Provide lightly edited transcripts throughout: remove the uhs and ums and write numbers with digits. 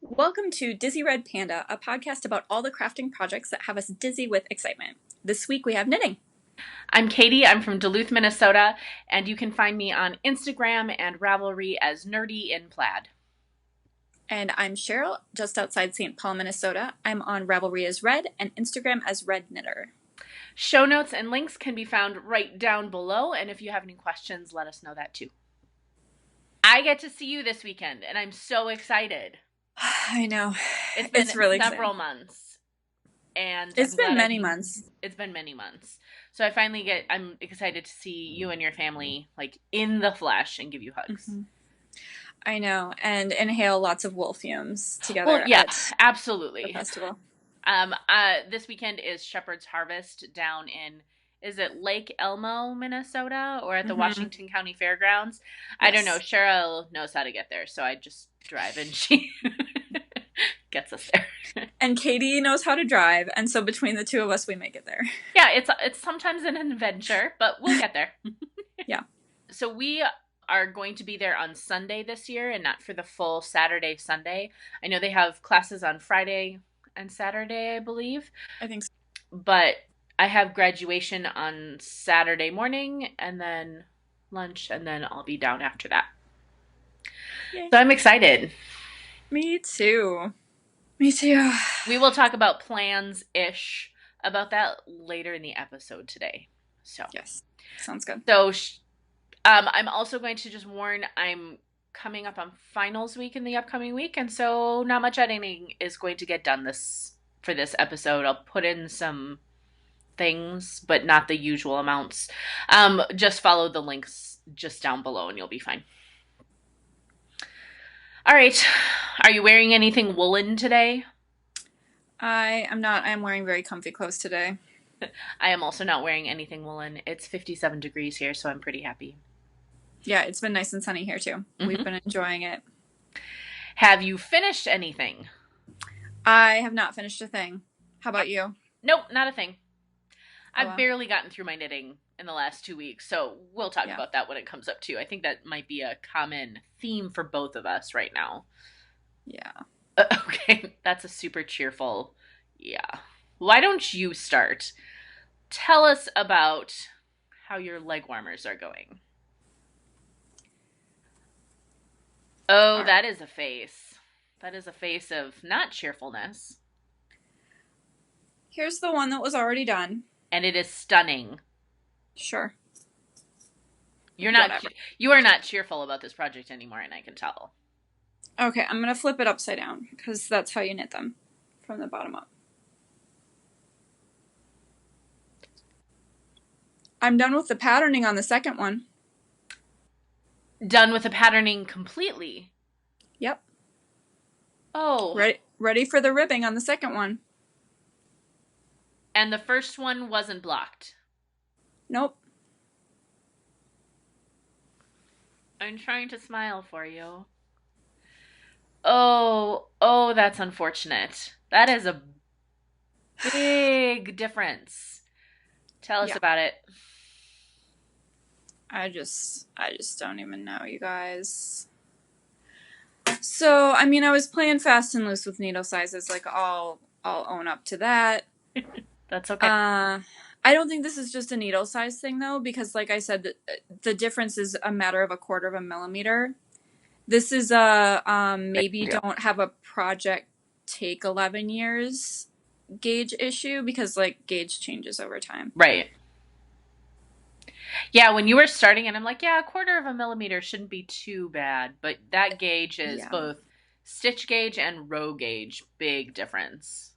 Welcome to Dizzy Red Panda, a podcast about all the crafting projects that have us dizzy with excitement. This week we have knitting. I'm Katie. I'm from Duluth, Minnesota, and you can find me on Instagram and Ravelry as Nerdy in Plaid. And I'm Cheryl, just outside St. Paul, Minnesota. I'm on Ravelry as Red and Instagram as Red Knitter. Show notes and links can be found right down below, and if you have any questions, let us know that too. I get to see you this weekend, and I'm so excited. I know. It's been really several exciting. months. And it's been many months. It's been many months. So I'm excited to see you and your family like in the flesh and give you hugs. Mm-hmm. I know, and inhale lots of wool fumes together. Well, yeah, absolutely. The festival. This weekend is Shepherd's Harvest down in, is it Lake Elmo, Minnesota, or at the Washington County Fairgrounds? Yes. I don't know. Cheryl knows how to get there, so I just drive and she gets us there. And Katie knows how to drive, and so between the two of us, we make it there. Yeah, it's sometimes an adventure, but we'll get there. Yeah. So we are going to be there on Sunday this year, and not for the full Saturday, Sunday. I know they have classes on Friday and Saturday, I believe. I think so. But I have graduation on Saturday morning, and then lunch, and then I'll be down after that. Yay. So I'm excited. Me too. Me too. We will talk about plans-ish about that later in the episode today. So yes, sounds good. So I'm also going to just warn, I'm coming up on finals week in the upcoming week, and so not much editing is going to get done for this episode. I'll put in some things, but not the usual amounts. Just follow the links just down below and you'll be fine. All right. Are you wearing anything woolen today? I am not. I am wearing very comfy clothes today. I am also not wearing anything woolen. It's 57 degrees here, so I'm pretty happy. Yeah, it's been nice and sunny here too. Mm-hmm. We've been enjoying it. Have you finished anything? I have not finished a thing. How about you? Nope, not a thing. I've barely gotten through my knitting in the last 2 weeks, so we'll talk about that when it comes up too. I think that might be a common theme for both of us right now. Yeah. Okay, that's a super cheerful, yeah. Why don't you start? Tell us about how your leg warmers are going. Oh, that is a face. That is a face of not cheerfulness. Here's the one that was already done. And it is stunning. Sure. You are not cheerful about this project anymore, and I can tell. Okay, I'm going to flip it upside down, because that's how you knit them, from the bottom up. I'm done with the patterning on the second one. Done with the patterning completely? Yep. Oh. Ready for the ribbing on the second one. And the first one wasn't blocked? Nope. I'm trying to smile for you. Oh, that's unfortunate. That is a big difference. Tell us about it. I just don't even know, you guys. So, I mean, I was playing fast and loose with needle sizes. Like, I'll own up to that. That's okay. I don't think this is just a needle size thing, though, because, like I said, the difference is a matter of 1/4 of a millimeter. This is a maybe don't have a project take 11 years gauge issue, because, like, gauge changes over time. Right. Yeah, when you were starting and I'm like, yeah, 1/4 of a millimeter shouldn't be too bad. But that gauge is both stitch gauge and row gauge. Big difference.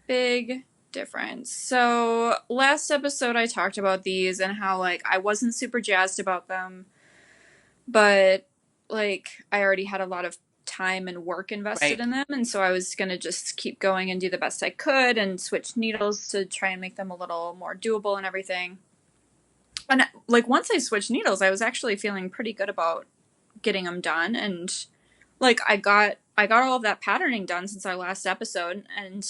Big difference. So last episode I talked about these and how, like, I wasn't super jazzed about them. But, like, I already had a lot of time and work invested in them. And so I was going to just keep going and do the best I could and switch needles to try and make them a little more doable and everything. And, like, once I switched needles, I was actually feeling pretty good about getting them done. And, like, I got all of that patterning done since our last episode. And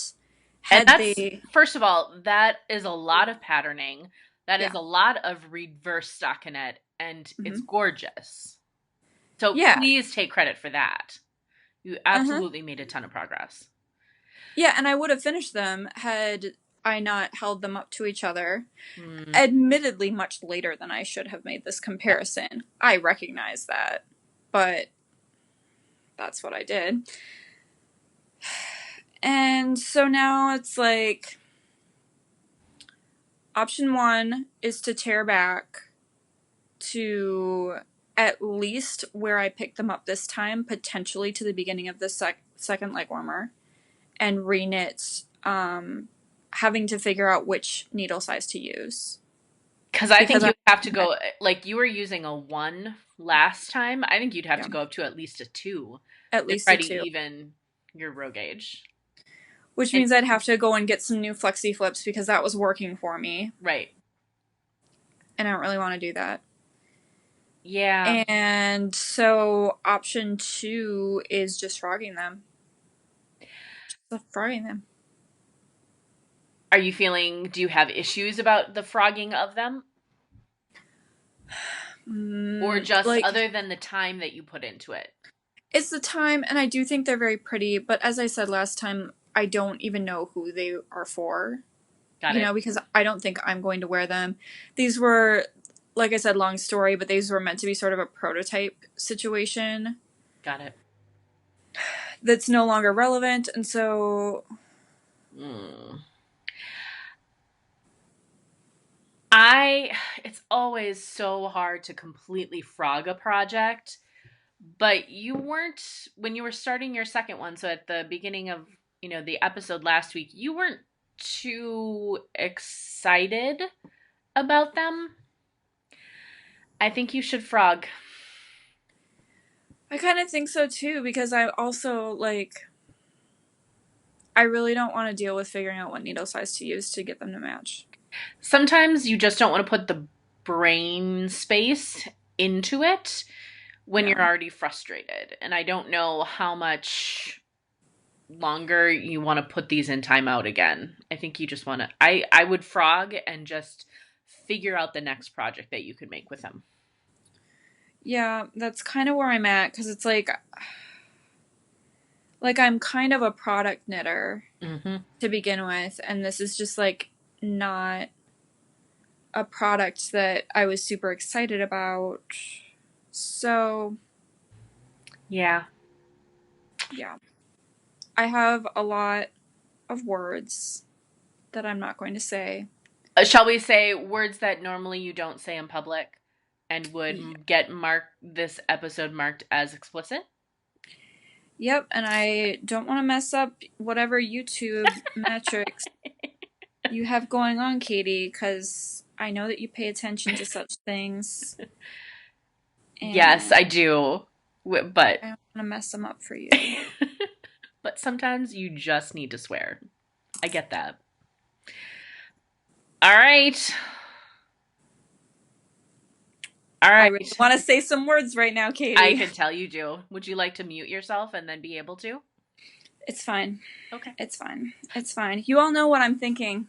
first of all, that is a lot of patterning. That is a lot of reverse stockinette, and it's gorgeous. So please take credit for that. You Uh-huh. absolutely made a ton of progress. Yeah, and I would have finished them had I not held them up to each other. Mm, Admittedly, much later than I should have made this yeah. comparison. I recognize that, but that's what I did. And so now it's like option one is to tear back to at least where I picked them up this time, potentially to the beginning of the second leg warmer, and reknit, having to figure out which needle size to use. Because I Because think I, you have to go, like you were using a 1 last time. I think you'd have yeah, to go up to at least a 2 at to least try a to two. even your row gauge. Which And means I'd have to go and get some new flexi flips because that was working for me. right. And I don't really want to do that. Yeah. And so option two is just frogging them. Just frogging them. Are you feeling, do you have issues about the frogging of them? Or just Like, other than the time that you put into it? it's the time, and I do think they're very pretty, but as I said last time, I don't even know who they are for. Got it. Because I don't think I'm going to wear them. These were, like I said, long story, but these were meant to be sort of a prototype situation Got it. that's no longer relevant, and so Mm. It's always so hard to completely frog a project, but you weren't, when you were starting your second one, so at the beginning of, the episode last week, you weren't too excited about them. I think you should frog. I kind of think so too, because I also, like, I really don't want to deal with figuring out what needle size to use to get them to match. Sometimes you just don't want to put the brain space into it when Yeah. you're already frustrated. And I don't know how much longer you want to put these in timeout again. I think you just want to, I would frog and just figure out the next project that you could make with them. Yeah, that's kind of where I'm at, because it's like I'm kind of a product knitter Mm-hmm. to begin with, and this is just like not a product that I was super excited about. So, Yeah. yeah. I have a lot of words that I'm not going to say. Shall we say words that normally you don't say in public and Yeah. would get this episode marked as explicit? Yep, and I don't want to mess up whatever YouTube metrics you have going on, Katie, because I know that you pay attention to such things, Yes, and I do. But I don't want to mess them up for you. but sometimes you just need to swear. I get that. All right. All I right. really want to say some words right now, I Katie. can tell you do. Would you like to mute yourself and then be able to? It's fine. Okay. It's fine. It's fine. You all know what I'm thinking.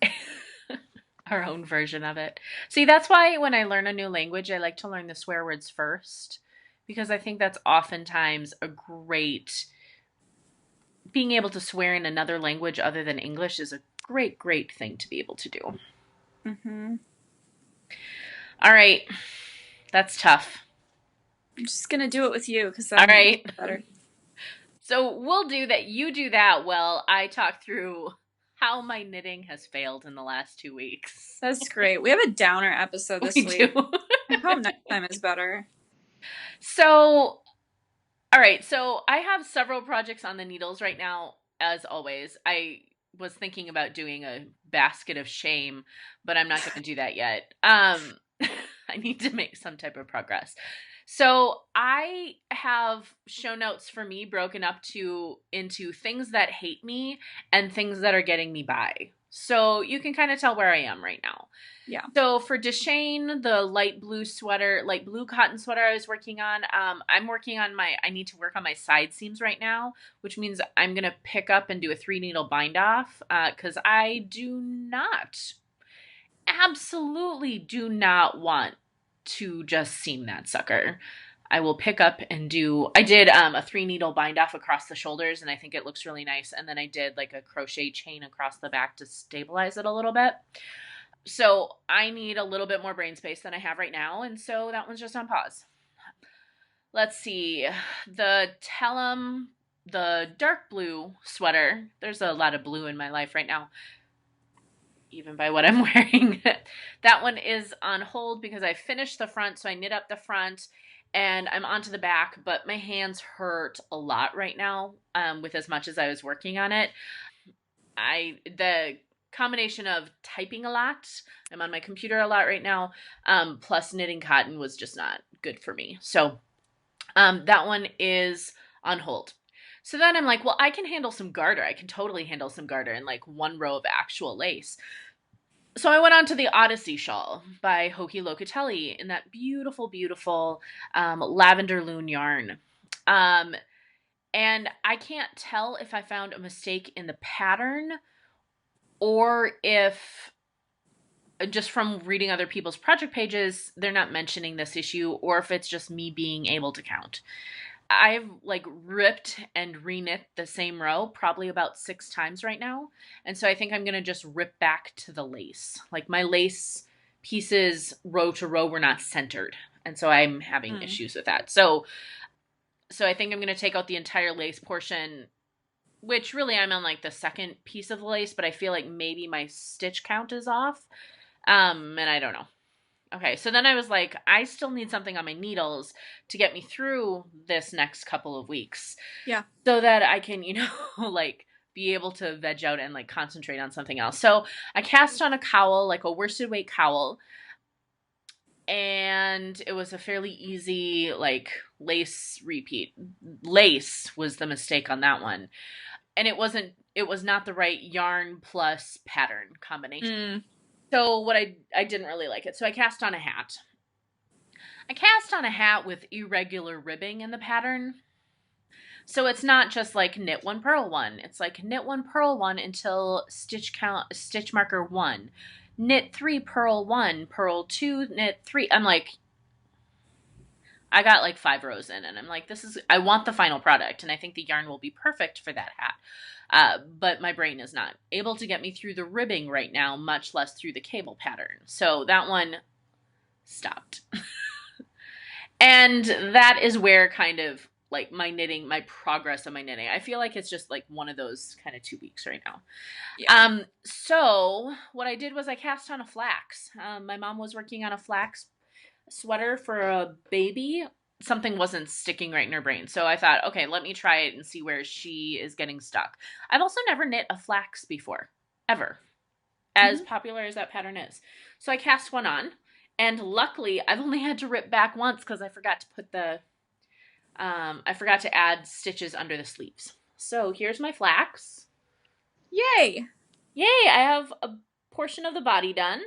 Our own version of it. See, that's why when I learn a new language, I like to learn the swear words first, because I think that's oftentimes a great, being able to swear in another language other than English is a great, great thing to be able to do. Mm-hmm. All right. That's tough. I'm just gonna do it with you because All that right. makes it better. So we'll do that. You do that while I talk through how my knitting has failed in the last 2 weeks. That's great. We have a downer episode this We week. do. I hope next time is better. So, all right. So I have several projects on the needles right now, as always. I was thinking about doing a basket of shame, but I'm not going to do that yet. I need to make some type of progress. So I have show notes for me broken up into things that hate me and things that are getting me by. So you can kind of tell where I am right now. Yeah. So for Deshane, the light blue cotton sweater I was working on, I need to work on my side seams right now, which means I'm going to pick up and do a 3-needle bind off because I absolutely do not want to just seam that sucker. I will pick up and I did a 3-needle bind off across the shoulders, and I think it looks really nice. And then I did like a crochet chain across the back to stabilize it a little bit. So I need a little bit more brain space than I have right now. And so that one's just on pause. Let's see. The Tellum, the dark blue sweater. There's a lot of blue in my life right now, even by what I'm wearing. That one is on hold because I finished the front. So I knit up the front and I'm onto the back, but my hands hurt a lot right now with as much as I was working on it. The combination of typing a lot, I'm on my computer a lot right now, plus knitting cotton was just not good for me. So that one is on hold. So then I'm like, well, I can handle some garter. I can totally handle some garter and like one row of actual lace. So I went on to the Odyssey shawl by Hoki Locatelli in that beautiful, beautiful lavender loon yarn. And I can't tell if I found a mistake in the pattern or if just from reading other people's project pages, they're not mentioning this issue, or if it's just me being able to count. I've like ripped and reknit the same row probably about 6 times right now. And so I think I'm going to just rip back to the lace. Like my lace pieces row to row were not centered. And so I'm having issues with that. So I think I'm going to take out the entire lace portion, which really I'm on like the second piece of the lace, but I feel like maybe my stitch count is off. And I don't know. Okay, so then I was like, I still need something on my needles to get me through this next couple of weeks. Yeah. So that I can, like be able to veg out and like concentrate on something else. So I cast on a cowl, like a worsted weight cowl. And it was a fairly easy, like, lace repeat. Lace was the mistake on that one. And it was not the right yarn plus pattern combination. So I didn't really like it. So I cast on a hat. I cast on a hat with irregular ribbing in the pattern. So it's not just like knit 1, purl 1. It's like knit 1, purl 1 until stitch marker 1. Knit 3, purl 1, purl 2, knit 3. I'm like, I got like 5 rows in and I'm like, I want the final product. And I think the yarn will be perfect for that hat. But my brain is not able to get me through the ribbing right now, much less through the cable pattern. So that one stopped. And that is where kind of like my progress of my knitting. I feel like it's just like one of those kind of 2 weeks right now. Yeah. So what I did was I cast on a flax. My mom was working on a flax sweater for a baby. Something wasn't sticking right in her brain. So I thought, okay, let me try it and see where she is getting stuck. I've also never knit a flax before, ever, as popular as that pattern is. So I cast one on, and luckily I've only had to rip back once because I forgot to put I forgot to add stitches under the sleeves. So here's my flax. Yay! Yay! I have a portion of the body done.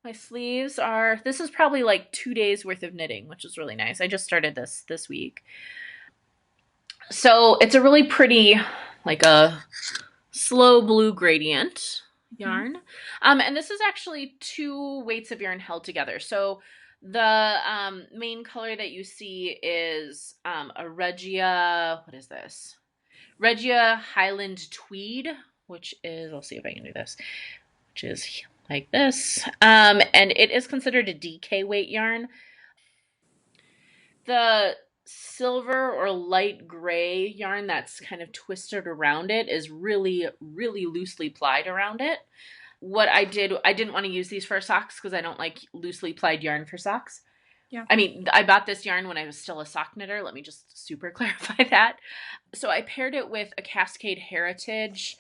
My sleeves this is probably like 2 days worth of knitting, which is really nice. I just started this week. So it's a really pretty, like a slow blue gradient yarn. And this is actually 2 weights of yarn held together. So the main color that you see is a Regia, what is this? Regia Highland Tweed, which is, I'll see if I can do this, which is like this. And it is considered a DK weight yarn. The silver or light gray yarn that's kind of twisted around it is really, really loosely plied around it. What I didn't want to use these for socks because I don't like loosely plied yarn for socks. Yeah. I mean, I bought this yarn when I was still a sock knitter. Let me just super clarify that. So I paired it with a Cascade Heritage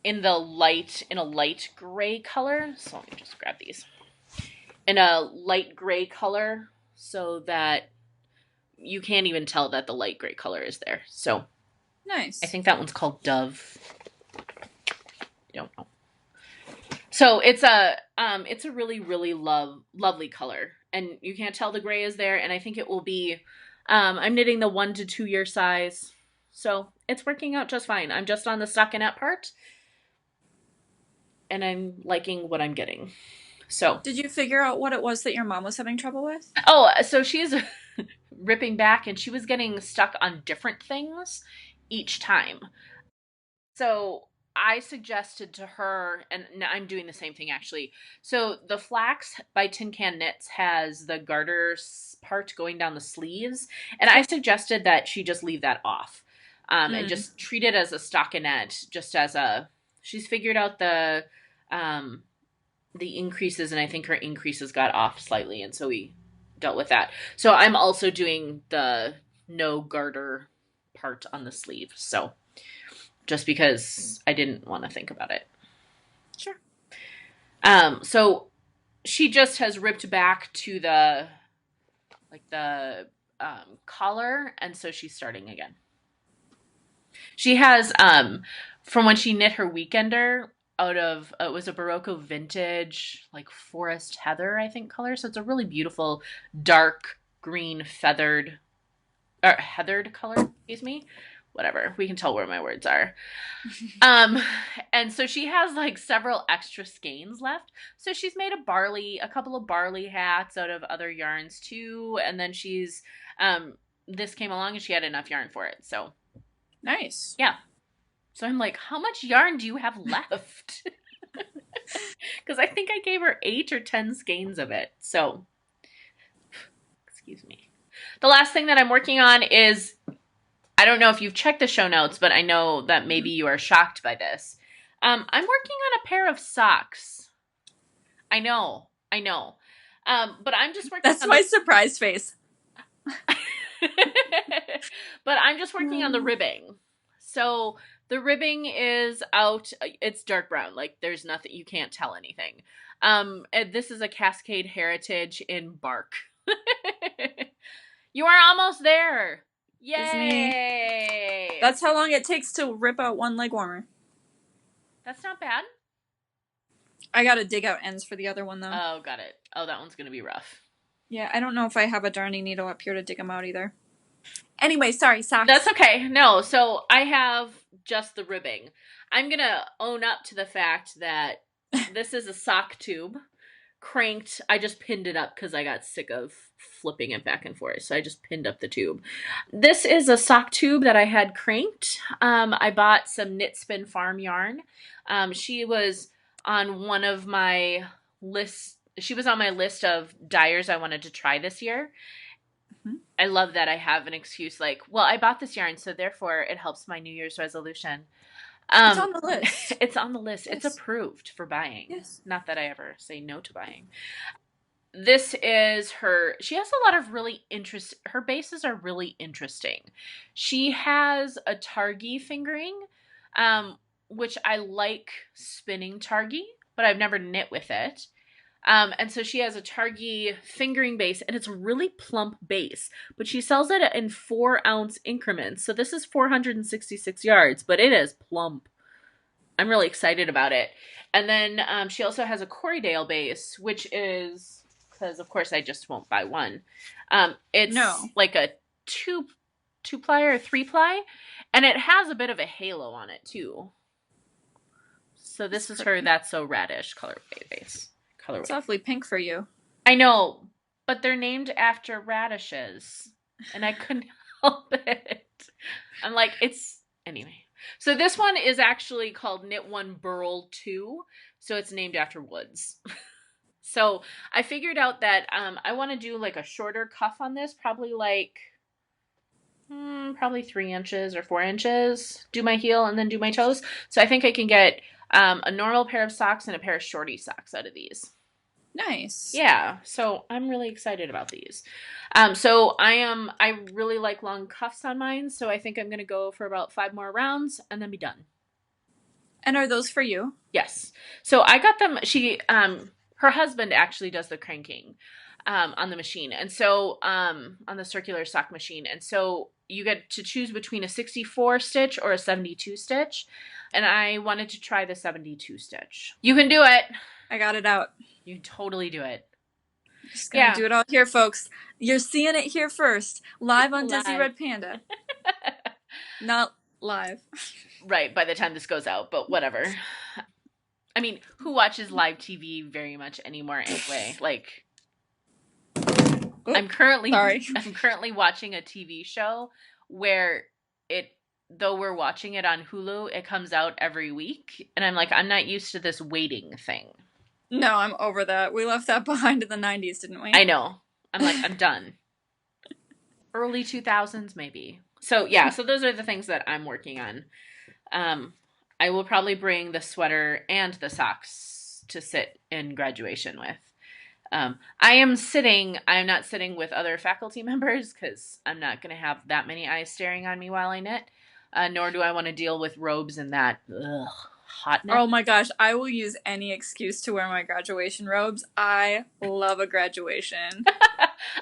in a light gray color. So let me just grab these. In a light gray color so that you can't even tell that the light gray color is there. So nice. I think that one's called Dove. I don't know. So it's a really, really lovely color. And you can't tell the gray is there. And I think it will be, I'm knitting the 1 to 2 year size. So it's working out just fine. I'm just on the stockinette part. And I'm liking what I'm getting. So did you figure out what it was that your mom was having trouble with? Oh, so she's ripping back, and she was getting stuck on different things each time. So I suggested to her, and I'm doing the same thing actually. So the Flax by Tin Can Knits has the garter part going down the sleeves, and I suggested that she just leave that off, and just treat it as a stockinette, just as a. She's figured out the increases, and I think her increases got off slightly, and so we dealt with that. So I'm also doing the no garter part on the sleeve. So just because I didn't want to think about it. Sure. So she just has ripped back to the collar, and so she's starting again. She has from when she knit her weekender out of it was a Barocco vintage like forest heather, I think, color. So it's a really beautiful dark green heathered color, excuse me. Whatever. We can tell where my words are. And so she has like several extra skeins left. So she's made a couple of barley hats out of other yarns too. And then she's, this came along and she had enough yarn for it. So nice. Yeah. So I'm like, how much yarn do you have left? Because I think I gave her 8 or 10 skeins of it. So, excuse me. The last thing that I'm working on is, I don't know if you've checked the show notes, but I know that maybe you are shocked by this. I'm working on a pair of socks. I know. But I'm just working. That's my surprise face. But I'm just working on the ribbing. So the ribbing is out. It's dark brown. Like there's nothing. You can't tell anything. And this is a Cascade Heritage in bark. You are almost there. Yay! That's how long it takes to rip out one leg warmer. That's not bad. I gotta dig out ends for the other one, though. Oh, got it. Oh, that one's gonna be rough. Yeah, I don't know if I have a darning needle up here to dig them out either. Anyway, sorry, socks. That's okay. No, so I have just the ribbing. I'm gonna own up to the fact that this is a sock tube. Cranked. I just pinned it up because I got sick of flipping it back and forth. So I just pinned up the tube. This is a sock tube that I had cranked. I bought some Knit Spin Farm yarn. She was on one of my lists. She was on my list of dyers I wanted to try this year. Mm-hmm. I love that I have an excuse like, well, I bought this yarn, so therefore it helps my New Year's resolution. It's on the list. It's on the list. Yes. It's approved for buying. Yes. Not that I ever say no to buying. This is her. She has a lot of really her bases are really interesting. She has a Targhee Fingering, which I like spinning Targhee, but I've never knit with it. And so she has a Targhee Fingering base, and it's a really plump base, but she sells it in 4-ounce increments. So this is 466 yards, but it is plump. I'm really excited about it. And then she also has a Corriedale base, which is, because of course I just won't buy one. It's like a two-ply or 3-ply, and it has a bit of a halo on it too. So this is her That's So Radish colorway base. It's awfully pink for you. I know, but they're named after radishes, and I couldn't help it. I'm like, anyway. So this one is actually called Knit One Burl 2, so it's named after woods. So I figured out that I want to do like a shorter cuff on this, probably 3 inches or 4 inches. Do my heel and then do my toes. So I think I can get a normal pair of socks and a pair of shorty socks out of these. Nice. Yeah, so I'm really excited about these. So I really like long cuffs on mine, so I think I'm going to go for about 5 more rounds and then be done. And are those for you? Yes. So I got them, her husband actually does the cranking on the machine, and so on the circular sock machine, and so you get to choose between a 64 stitch or a 72 stitch, and I wanted to try the 72 stitch. You can do it. I got it out. You totally do it. Just gonna do it all here, folks. You're seeing it here first, live on Disney Red Panda. Not live. Right, by the time this goes out, but whatever. I mean, who watches live TV very much anymore anyway? Like, Oh, I'm currently sorry. I'm currently watching a TV show where it though we're watching it on Hulu, it comes out every week, and I'm like, I'm not used to this waiting thing. No, I'm over that. We left that behind in the 90s, didn't I we? know. I'm like, I'm done. Early 2000s maybe. So yeah, so those are the things that I'm working on. Um, I will probably bring the sweater and the socks to sit in graduation with. I'm not sitting with other faculty members because I'm not going to have that many eyes staring on me while I knit, nor do I want to deal with robes and that hotness. Oh my gosh, I will use any excuse to wear my graduation robes. I love a graduation.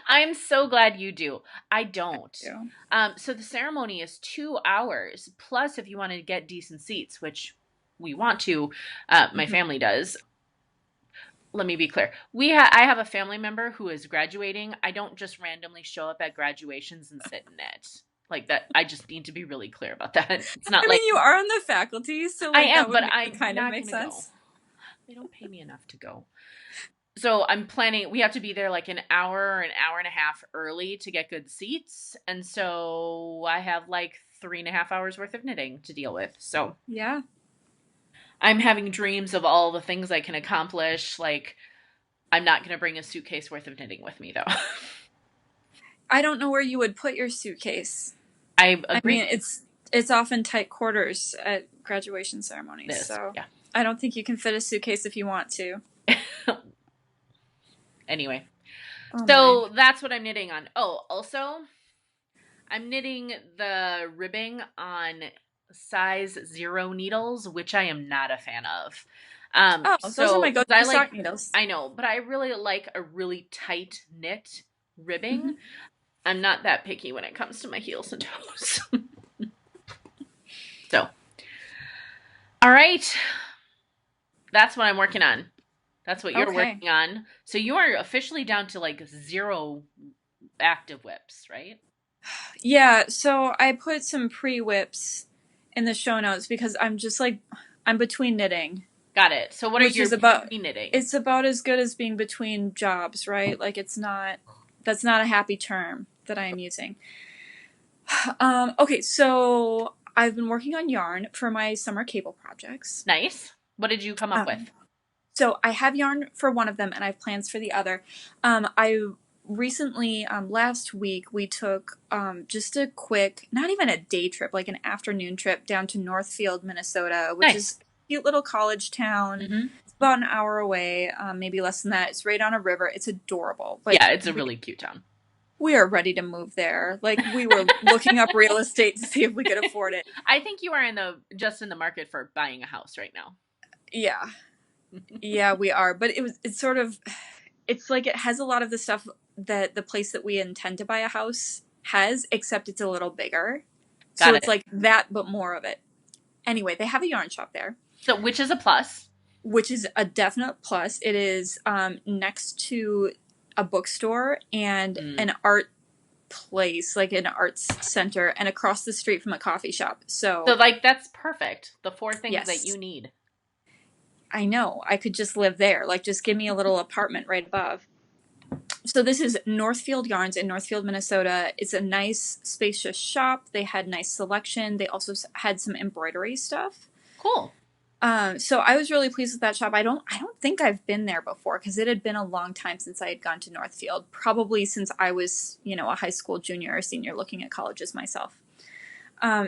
I'm so glad you do. I don't. Yeah. So the ceremony is 2 hours. Plus, if you want to get decent seats, which we want to, my family does. Let me be clear. I have a family member who is graduating. I don't just randomly show up at graduations and sit in it. Like that, I just need to be really clear about that. It's not I like mean, you are on the faculty, so I like that am, would but make I'm it kind of not make gonna go. sense. They don't pay me enough to go. So I'm planning, we have to be there like an hour or an hour and a half early to get good seats. And so I have like 3.5 hours worth of knitting to deal with. So Yeah. I'm having dreams of all the things I can accomplish. Like, I'm not going to bring a suitcase worth of knitting with me, though. I don't know where you would put your suitcase. I I agree. mean, it's often tight quarters at graduation ceremonies, so Yeah. I don't think you can fit a suitcase if you want to. Anyway, Oh so my. that's what I'm knitting on. Oh, also, I'm knitting the ribbing on size 0 needles, which I am not a fan of. Oh, those are my 'Cause go-to sock needles. I know, but I really like a really tight knit ribbing. Mhm. I'm not that picky when it comes to my heels and toes. So, all right. That's what I'm working on. That's what you're Okay. working on. So you are officially down to like 0 active whips, right? Yeah, so I put some pre-whips in the show notes because I'm just like I'm between knitting. Got it. So what are Which your is about knitting? it's about as good as being between jobs, right? Like that's not a happy term that I am using. Okay, so I've been working on yarn for my summer cable projects. Nice. What did you come up with? So I have yarn for one of them and I have plans for the other. I recently, last week, we took just a quick, not even a day trip, like an afternoon trip down to Northfield, Minnesota, which is a cute little college town. Mm-hmm. It's about an hour away, maybe less than that. It's right on a river. It's adorable. Like, Yeah, it's a really cute town. We are ready to move there. Like, we were looking up real estate to see if we could afford it. I think you are just in the market for buying a house right now. Yeah. Yeah, we are. But it's like it has a lot of the stuff that the place that we intend to buy a house has, except it's a little bigger. So it's like that, but more of it. Anyway, they have a yarn shop there. So, which is a plus? Which is a definite plus. It is next to a bookstore and an art place, like an arts center, and across the street from a coffee shop. So like, that's perfect. The 4 things yes. that you need. I know. I could just live there. Like, just give me a little apartment right above. So this is Northfield Yarns in Northfield, Minnesota. It's a nice, spacious shop. They had nice selection. They also had some embroidery stuff. Cool. So I was really pleased with that shop. I don't think I've been there before because it had been a long time since I had gone to Northfield. Probably since I was, a high school junior or senior looking at colleges myself.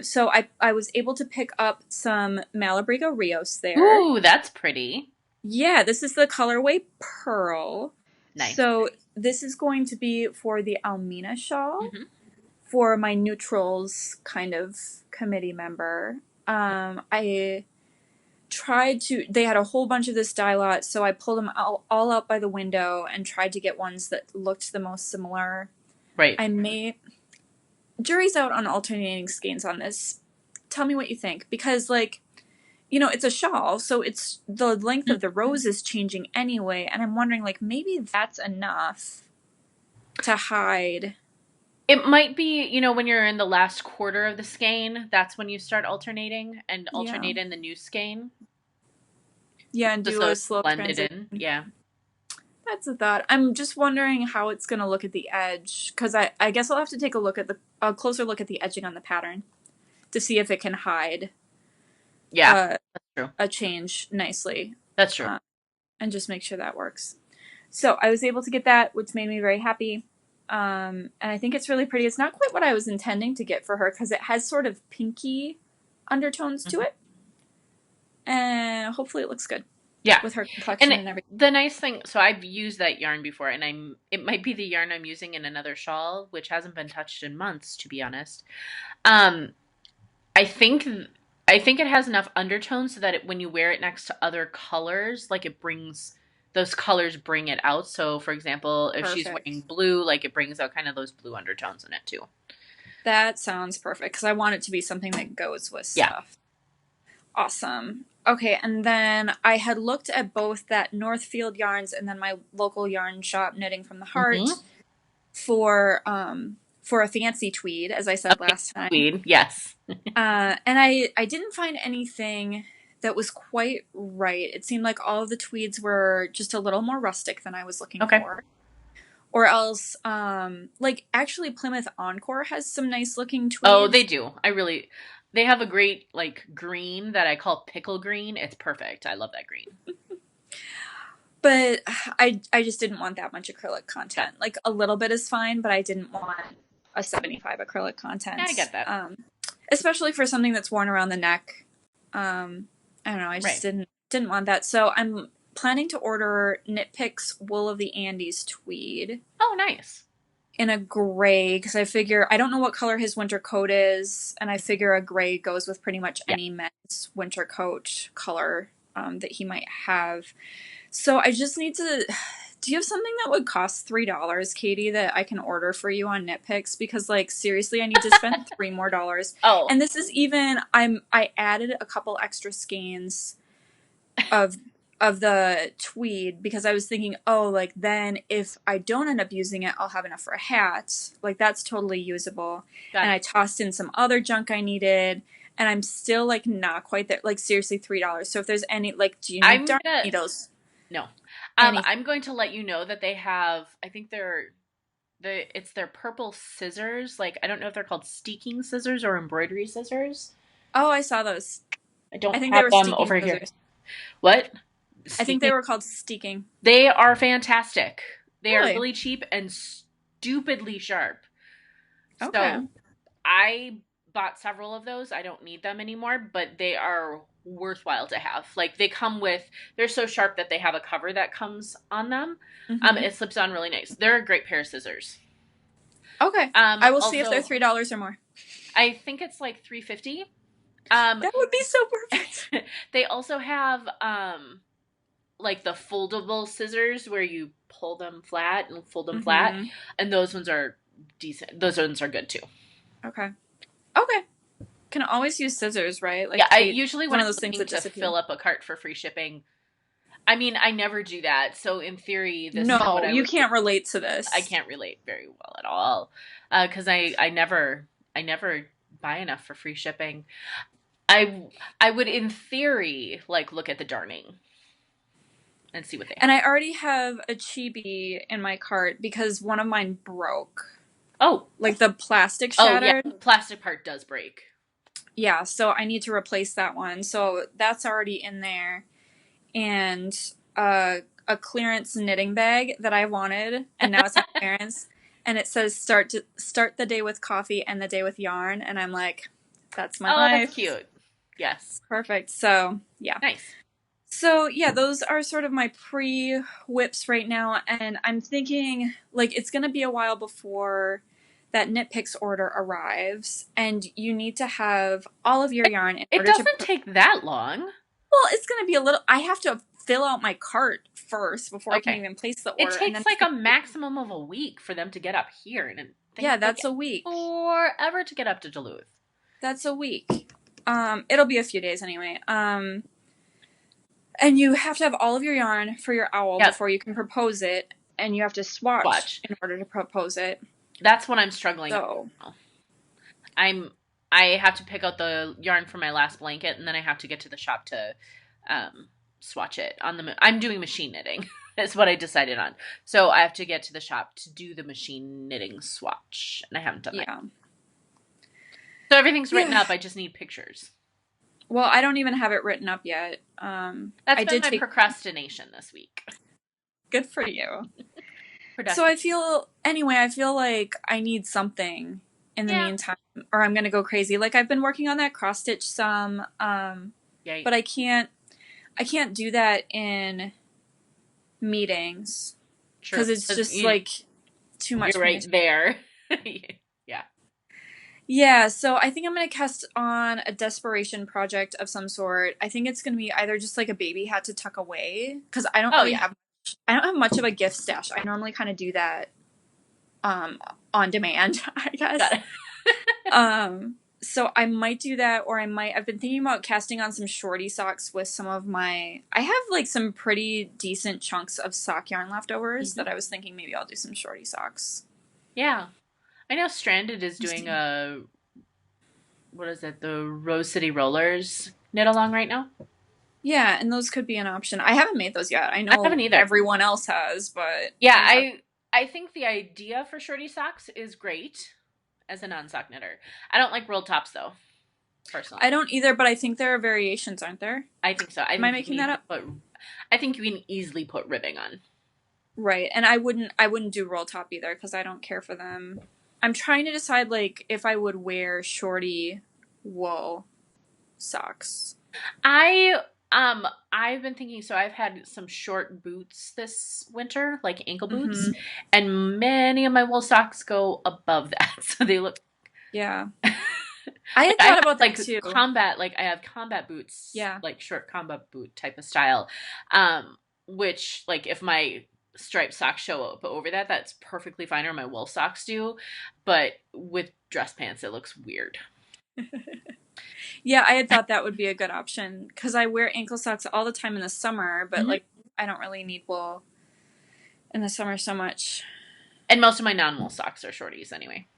So I was able to pick up some Malabrigo Rios there. Ooh, that's pretty. Yeah, this is the colorway Pearl. Nice. So this is going to be for the Almina shawl for my neutrals kind of committee member. I they had a whole bunch of this dye lot, so I pulled them all out by the window and tried to get ones that looked the most similar. Right. Jury's out on alternating skeins on this. Tell me what you think, because it's a shawl, so it's the length of the rose is changing anyway, and I'm wondering maybe that's enough to hide. It might be, when you're in the last quarter of the skein, that's when you start alternating and alternate in the new skein. Yeah, and do a slow blend transition. it in. Yeah. That's a thought. I'm just wondering how it's going to look at the edge, because I guess I'll have to take a closer look at the edging on the pattern to see if it can hide Yeah, uh, that's true. a change nicely, That's true. uh, and just make sure that works. So I was able to get that, which made me very happy. And I think it's really pretty. It's not quite what I was intending to get for her because it has sort of pinky undertones to it, and hopefully it looks good. Yeah. With her complexion And and everything. the nice thing, so I've used that yarn before, and it might be the yarn I'm using in another shawl, which hasn't been touched in months, to be honest. Um, I think I think it has enough undertones so that when you wear it next to other colors, like those colors bring it out. So, for example, if she's wearing Perfect. blue, like it brings out kind of those blue undertones in it too. That sounds perfect because I want it to be something that goes with Yeah. stuff. Awesome. Okay, and then I had looked at both that Northfield Yarns and then my local yarn shop, Knitting from the Heart, for a fancy tweed, as I said Okay, last time. tweed, yes. And I didn't find anything that was quite right. It seemed like all of the tweeds were just a little more rustic than I was looking Okay. for. Or else, like, actually Plymouth Encore has some nice looking tweeds. Oh, they do. They have a great, like, green that I call pickle green. It's perfect. I love that green. But I just didn't want that much acrylic content. Like, a little bit is fine, but I didn't want a 75 acrylic content. Yeah, I get that. Especially for something that's worn around the neck. I don't know, I just didn't want that. So I'm planning to order Knit Picks Wool of the Andes tweed. Oh, nice. In a gray, because I figure, I don't know what color his winter coat is, and I figure a gray goes with pretty much any men's winter coat color that he might have. So I just need to, do you have something that would cost $3, Katie, that I can order for you on Knit Picks? Because, like, seriously, I need to spend $3 more. Oh. And this is even, I added a couple extra skeins of the tweed because I was thinking, oh, like, then if I don't end up using it, I'll have enough for a hat. Like, that's totally usable. And I tossed in some other junk I needed, and I'm still, like, not quite there. Like, seriously, $3. So if there's any, like, do you need darn needles? No. I'm going to let you know that they have, I think it's their purple scissors. Like, I don't know if they're called steeking scissors or embroidery scissors. Oh, I saw those. I think they were them over scissors. Here. What? Steeking? I think they were called steeking. They are fantastic. They are really cheap and stupidly sharp. Okay. So I bought several of those. I don't need them anymore, but they are worthwhile to have. Like, they're so sharp that they have a cover that comes on them. Mm-hmm. It slips on really nice. They're a great pair of scissors. Okay. I will see if they're $3 or more. I think it's like $3.50. That would be so perfect. They also have like the foldable scissors where you pull them flat and fold them flat, and those ones are decent. Those ones are good too. Okay. Can always use scissors, right? Like, yeah, I usually one of those things that just fill up a cart for free shipping. I mean, I never do that, so in theory, this is what you can't relate to this. I can't relate very well at all because I never buy enough for free shipping. I would, in theory, like, look at the darning and see what they have. And I already have a chibi in my cart because one of mine broke. Oh. Like, the plastic shattered. Oh, yeah. Plastic part does break. Yeah, so I need to replace that one. So that's already in there. And a clearance knitting bag that I wanted, and now it's on clearance. And it says start the day with coffee and the day with yarn. And I'm like, that's my life. Oh, that's cute. Yes. Perfect. So, yeah. Nice. So, yeah, those are sort of my pre-whips right now. And I'm thinking, like, it's going to be a while before that Knit Picks order arrives. And you need to have all of your yarn in order to... It doesn't take that long. Well, it's going to be a little... I have to fill out my cart first before I can even place the order. It takes like a maximum of a week for them to get up here. And yeah, that's a week. Forever to get up to Duluth. That's a week. It'll be a few days anyway. And you have to have all of your yarn for your owl before you can propose it, and you have to swatch in order to propose it. That's what I'm struggling with. I have to pick out the yarn for my last blanket, and then I have to get to the shop to swatch it on the. I'm doing machine knitting. is what I decided on. So I have to get to the shop to do the machine knitting swatch, and I haven't done that. Yeah. So everything's written Yeah. up. I just need pictures. Well, I don't even have it written up yet. That's I been did my take. procrastination this week. Good for you. So Productive. I feel like I need something in the Yeah. meantime, or I'm gonna go crazy. Like I've been working on that cross stitch some, Yeah. but I can't do that in meetings True. because it's 'Cause just like too much you're pain. right there. Yeah. Yeah, so I think I'm gonna cast on a desperation project of some sort. I think it's gonna be either just like a baby hat to tuck away because I don't Oh really yeah. have. I don't have much of a gift stash. I normally kind of do that on demand, I guess. Got it. So I might do that, or I've been thinking about casting on some shorty socks with some of I have like some pretty decent chunks of sock yarn leftovers that I was thinking maybe I'll do some shorty socks. Yeah. I know Stranded is doing what is it, the Rose City Rollers knit along right now? Yeah, and those could be an option. I haven't made those yet. I I know haven't either. everyone else has, but Yeah, I think the idea for shorty socks is great as a non-sock knitter. I don't like rolled tops though, personally. I don't either, but I think there are variations, aren't there? I think so. Am I making that up? I think you can easily put ribbing on. Right, and I wouldn't do roll top either because I don't care for them. I'm trying to decide like if I would wear shorty wool socks. I've been thinking, so I've had some short boots this winter, like ankle boots, and many of my wool socks go above that, so they look. Yeah, I had thought about that like too. Combat, like I have combat boots, Yeah, like short combat boot type of style, which like if my striped socks show up over that, that's perfectly fine, or my wool socks do, but with dress pants, it looks weird. Yeah, I had thought that would be a good option because I wear ankle socks all the time in the summer, but like I don't really need wool in the summer so much. And most of my non-wool socks are shorties anyway.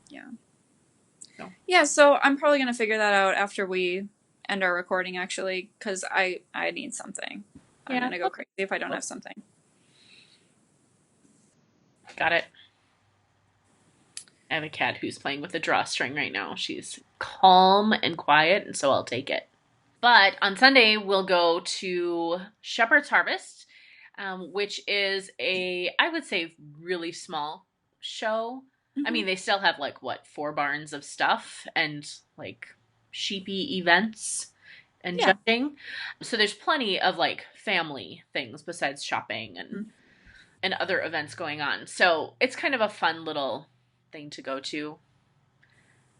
Yeah. Yeah, so I'm probably gonna figure that out after we end our recording, actually, because I need something. I'm gonna go crazy if I don't have something. Got it. I have a cat who's playing with a drawstring right now. She's calm and quiet, and so I'll take it. But on Sunday, we'll go to Shepherd's Harvest, which is I would say, really small show. I mean, they still have, 4 barns of stuff and, sheepy events and judging. So there's plenty of, family things besides shopping and other events going on. So it's kind of a fun little thing to go to.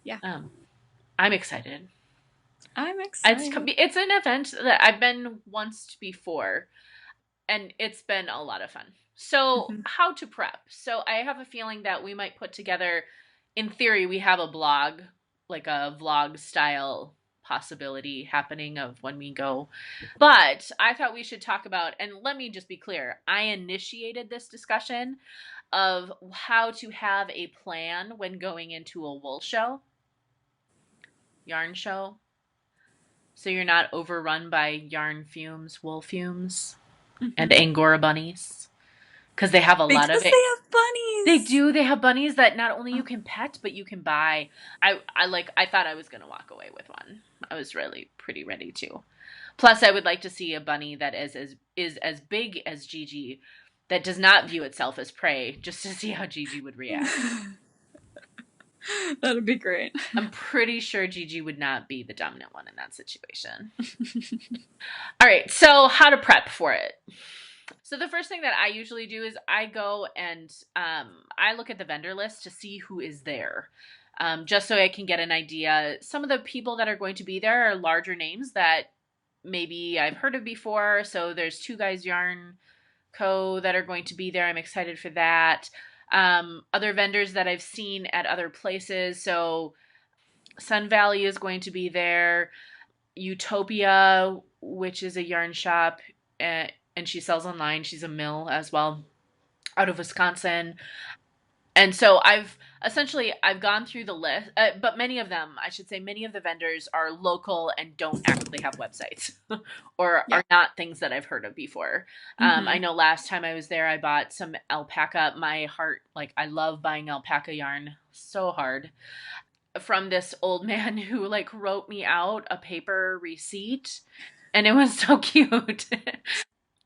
Yeah. I'm excited. I'm excited. It's an event that I've been once before, and it's been a lot of fun. So how to prep? So I have a feeling that we might put together, in theory, we have a blog, like a vlog style possibility happening of when we go. But I thought we should talk about, and let me just be clear, I initiated this discussion of how to have a plan when going into a wool show, yarn show. So you're not overrun by yarn fumes, wool fumes, and Angora bunnies. Because they have a lot of it. Because they have bunnies. They do. They have bunnies that not only you can pet, but you can buy. I thought I was going to walk away with one. I was really pretty ready to. Plus, I would like to see a bunny that is as big as Gigi, that does not view itself as prey, just to see how Gigi would react. That'd be great. I'm pretty sure Gigi would not be the dominant one in that situation. All right, so how to prep for it. So the first thing that I usually do is I go and I look at the vendor list to see who is there, just so I can get an idea. Some of the people that are going to be there are larger names that maybe I've heard of before. So there's Two Guys Yarn Co. that are going to be there. I'm excited for that. Other vendors that I've seen at other places. So Sun Valley is going to be there. Utopia, which is a yarn shop, and she sells online. She's a mill as well, out of Wisconsin. And so I've essentially I've gone through the list, but many of them, I should say, many of the vendors are local and don't actually have websites or Yeah. are not things that I've heard of before. I know last time I was there, I bought some alpaca. My heart, like, I love buying alpaca yarn so hard from this old man who like wrote me out a paper receipt, and it was so cute.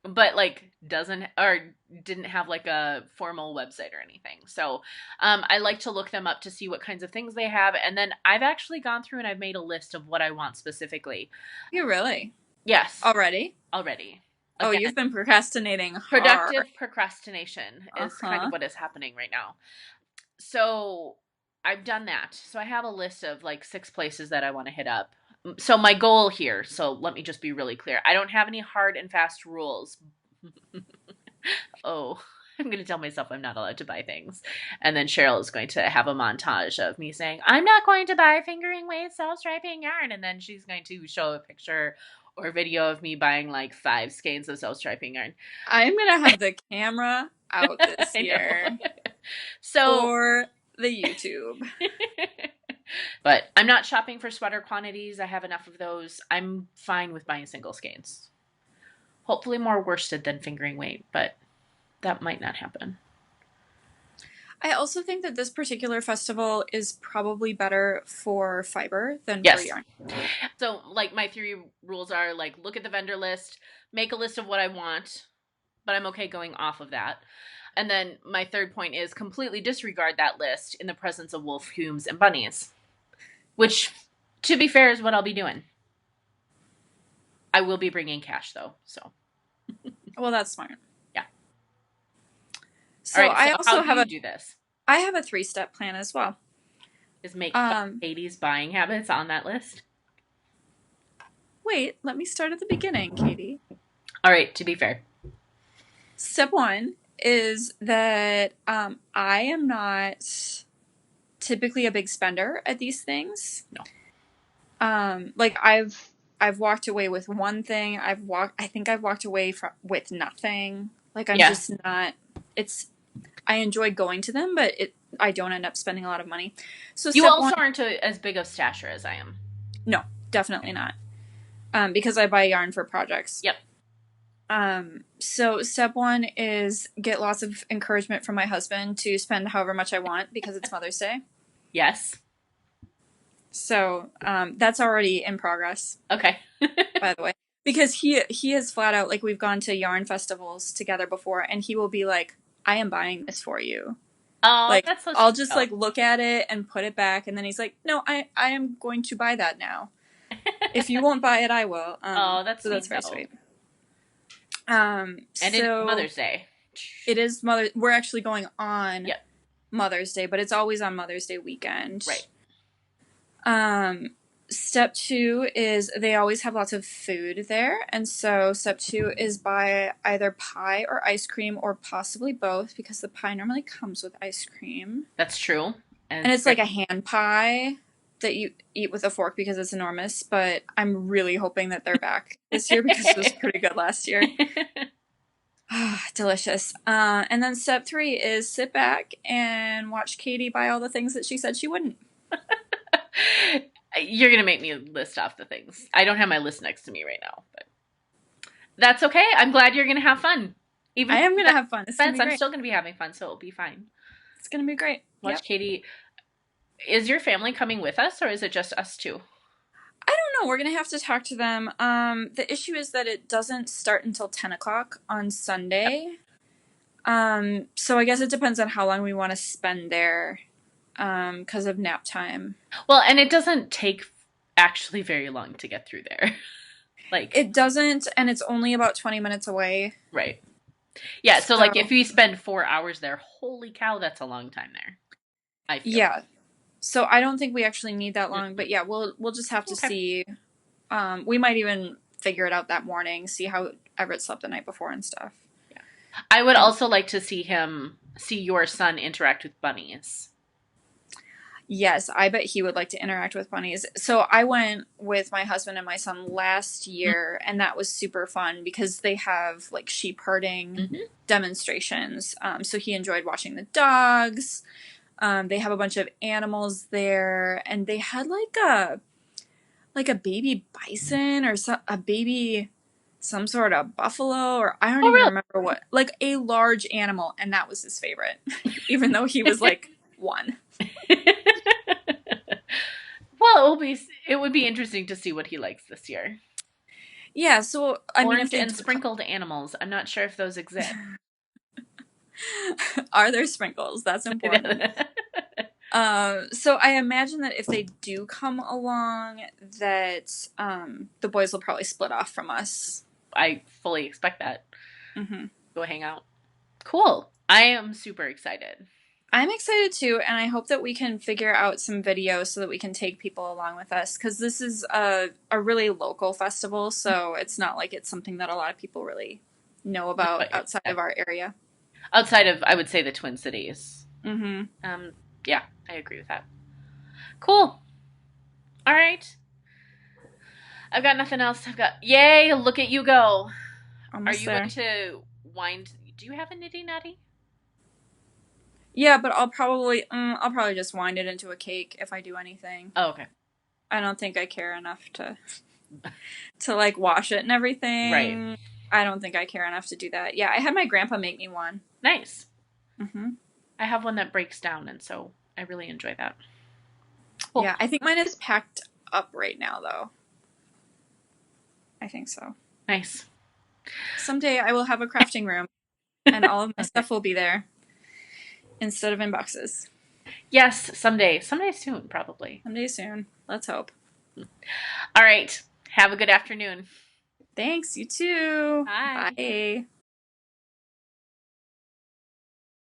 But like doesn't or didn't have like a formal website or anything. So I like to look them up to see what kinds of things they have, and then I've actually gone through and I've made a list of what I want specifically. You really? Yes, Already? already. Oh, Again, you've been procrastinating productive hard. procrastination is kind Uh-huh. of what is happening right now. So I've done that. So I have a list of like 6 places that I want to hit up. So my goal here, so let me just be really clear. I don't have any hard and fast rules. Oh, I'm going to tell myself I'm not allowed to buy things. And then Cheryl is going to have a montage of me saying, I'm not going to buy fingering weight self-striping yarn. And then she's going to show a picture or video of me buying like 5 skeins of self-striping yarn. I'm going to have the camera out this I year know. So, for the YouTube. but I'm not shopping for sweater quantities. I have enough of those. I'm fine with buying single skeins. Hopefully more worsted than fingering weight, but that might not happen. I also think that this particular festival is probably better for fiber than for Yes. yarn. So, like, my 3 rules are, like, look at the vendor list, make a list of what I want, but I'm okay going off of that. And then my 3rd point is completely disregard that list in the presence of wolf humes and bunnies, which, to be fair, is what I'll be doing. I will be bringing cash, though, so. Well, that's smart. Yeah. So, all right, I so also how do you do this? I have a 3-step plan as well. Is make Katie's buying habits on that list? Wait, let me start at the beginning, Katie. All right, to be fair. Step 1 is that I am not typically a big spender at these things. No. Like I've walked away with one thing. I think I've walked away with nothing. Like I'm just not. I enjoy going to them, but I don't end up spending a lot of money. So you also aren't as big of stasher as I am. No, definitely not. Because I buy yarn for projects. Yep. So step 1 is get lots of encouragement from my husband to spend however much I want because it's Mother's Day. Yes. So that's already in progress. Okay. By the way, because he is flat out, like, we've gone to yarn festivals together before, and he will be like, I am buying this for you. Oh, like, that's so I'll just like look at it and put it back, and then he's like, no, I am going to buy that now. If you won't buy it, I will. Oh, that's so sweet, that's very though. sweet. And it's Mother's Day. It is We're actually going on Mother's Day, but it's always on Mother's Day weekend. Right. Step 2 is they always have lots of food there, and so step 2 is buy either pie or ice cream, or possibly both, because the pie normally comes with ice cream. That's true. And it's like a hand pie that you eat with a fork because it's enormous, but I'm really hoping that they're back this year because it was pretty good last year. Delicious. And then step 3 is sit back and watch Katie buy all the things that she said she wouldn't. You're going to make me list off the things. I don't have my list next to me right now, but that's okay. I'm glad you're going to have fun. I am going to have fun. I'm still going to be having fun, so it'll be fine. It's going to be great. Watch Katie. Is your family coming with us, or is it just us two? I don't know. We're going to have to talk to them. The issue is that it doesn't start until 10 o'clock on Sunday. So I guess it depends on how long we want to spend there. Because of nap time. Well, and it doesn't take actually very long to get through there. Like, it doesn't, and it's only about 20 minutes away. Right. Yeah, so like if we spend 4 hours there, holy cow, that's a long time there. I feel. Yeah. So I don't think we actually need that long, but yeah, we'll just have to see. We might even figure it out that morning, see how Everett slept the night before and stuff. Yeah. I would also like to see your son interact with bunnies. Yes, I bet he would like to interact with bunnies. So I went with my husband and my son last year, and that was super fun because they have like sheep herding demonstrations. So he enjoyed watching the dogs. They have a bunch of animals there, and they had like a baby bison or a baby some sort of buffalo, or I don't Oh, even really? remember what, like a large animal, and that was his favorite, even though he was like one. Well, it would be interesting to see what he likes this year. Yeah, so I mean, if Orange they and do, sprinkled animals. I'm not sure if those exist. are there sprinkles? That's important. So I imagine that if they do come along, that the boys will probably split off from us. I fully expect that. Hmm. Go hang out. Cool. I am super excited. I'm excited too, and I hope that we can figure out some videos so that we can take people along with us, because this is a really local festival, so it's not like it's something that a lot of people really know about outside of our area. Outside of, I would say, the Twin Cities. Mm-hmm. Yeah, I agree with that. Cool. All right. I've got nothing else. Yay, look at you go. Are Almost you going there. to wind? Do you have a nitty natty? Yeah, but I'll probably just wind it into a cake if I do anything. Oh, okay. I don't think I care enough to like wash it and Right. everything. I don't think I care enough to do that. Yeah, I had my grandpa make me one. Nice. Mm-hmm. I have one that breaks down, and so I really enjoy that. Cool. Yeah, I think mine is packed up right now, though. I think so. Nice. Someday I will have a crafting room, and all of my stuff will be there instead of in boxes. Yes, someday. Someday soon, probably. Someday soon. Let's hope. All right. Have a good afternoon. Thanks, you too. Bye. Bye.